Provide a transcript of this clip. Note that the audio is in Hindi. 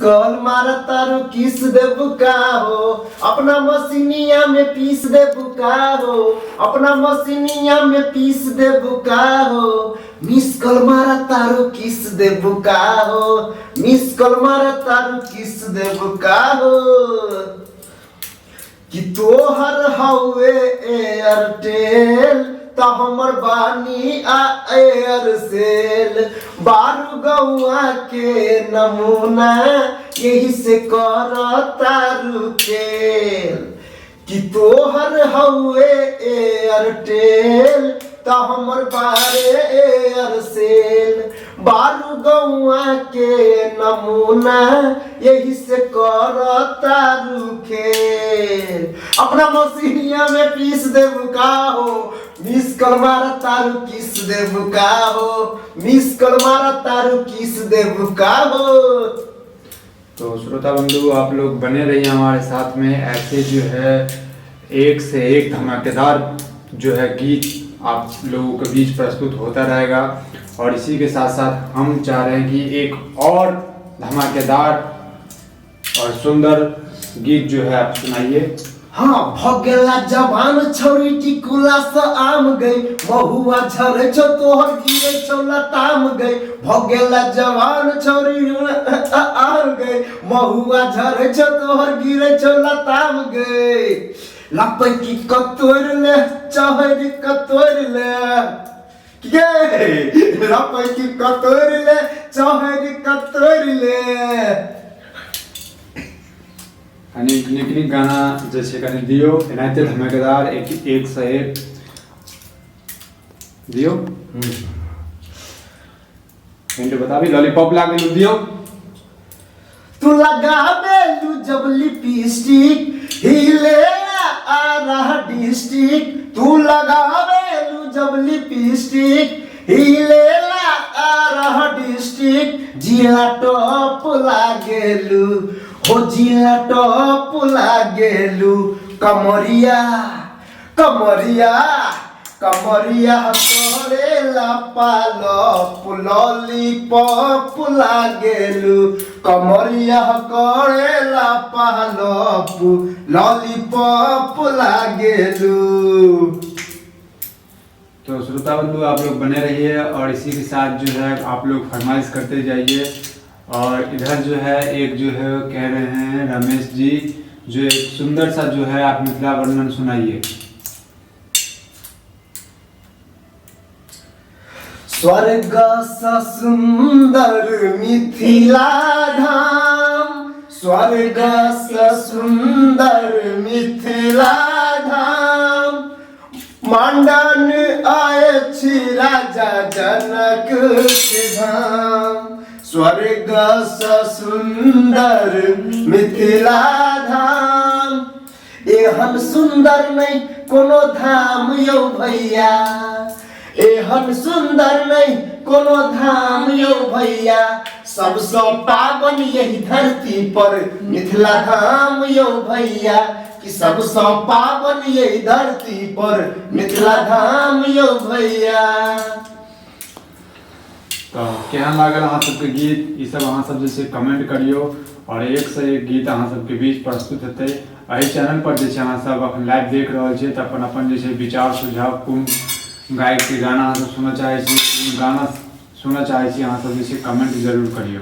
कॉल मारा तारू किस दे बुका हो, अपना मसीनिया में पीस दे बुका हो, अपना मसीनिया में पीस दे बुका हो। मिस कॉल मारा तारू किस दे बुका हो, मिस कॉल मारा तारू किस दे बुका हो। कि तोहर हवे एयरटेल त हमर बानी आ एयरसेल, बारू गौआ के नमूना यही से कर तारू केल। कि तोहर हवे एयरटेल त हमर बारे एयरसेल, बारू गौआ के नमूना यही से कर तारू खेल। अपना मसीनिया में पीस दे बुका हो, मिस कॉल मारा तारू किस दे बुका हो, मिस कॉल मारा तारू किस दे बुका हो। तो श्रोता बंधु आप लोग बने रहिए हमारे साथ में, ऐसे जो है एक से एक धमाकेदार जो है गीत आप लोगों के बीच प्रस्तुत होता रहेगा। और इसी के साथ साथ हम चाह रहे हैं कि एक और धमाकेदार और सुंदर गीत जो है आप सुनाइए। हाँ, भगेला जवान छौरी टिकुला से आम गई, महुआ झरे छो तोहर गिरे छो लताम गई। भगेला जवान छौरी आम गई, महुआ झरे छो तोहर गिरे छो लताम गई। लपै की कतोर ले चहरी कतोर ले, ये लपै की कतोर ले चहरी कतोर ले। कनी गाना जैसे कनी दियो एनाते धमाकेदार एक से एक दियो। एंड बता भी लॉलीपॉप ला के दियो। तू लगावे लू जब लिपस्टिक हिले आ रहा डिस्ट्रिक्ट, तू लगावे लू जब लिपस्टिक हिले आ रहा डिस्ट्रिक्ट। जिला टॉप लागेलू हो, जिला टॉप लागेलू। कमरिया कमरिया कमरिया करेला पालप लॉलीपॉप लागेलू। कमरिया करेला पालप लॉलीपॉप लागेलू। तो श्रोता बंधु आप लोग बने रहिए और इसी के साथ जो है आप लोग फरमाइश करते जाइए। और इधर जो है एक जो है कह रहे हैं रमेश जी, जो एक सुंदर सा जो है आप मिथिला वर्णन सुनाइए। स्वर्ग सा सुंदर मिथिला धाम, स्वर्ग सा सुंदर मिथिला धाम। मांडन आए छी राजा जनक के धाम, स्वर्ग सा सुंदर मिथिला धाम। एहन सुंदर नहीं कोनो धाम यौ भैया, एहन सुंदर नहीं कोनो धाम यौ भैया। सबसे पावन यही धरती पर मिथिला धाम यौ भैया, कि सबसे पावन यही धरती पर मिथिला धाम यौ भैया। तो केहन लागल अहाँ सबके गीत, ई सब अहाँ सब जैसे कमेंट करियो और एक से एक गीत अहाँ सबके बीच प्रस्तुत हेतै। एहि चैनल पर जैसे अहाँ सब अखन लाइव देख रहल छियै तऽ अपन अपन जैसे विचार सुझाव कोन गायक के गाना अहाँ सब सुनना चाहै छी, गाना सुनना चाहै छी अहाँ सब जैसे कमेंट जरूर करियो।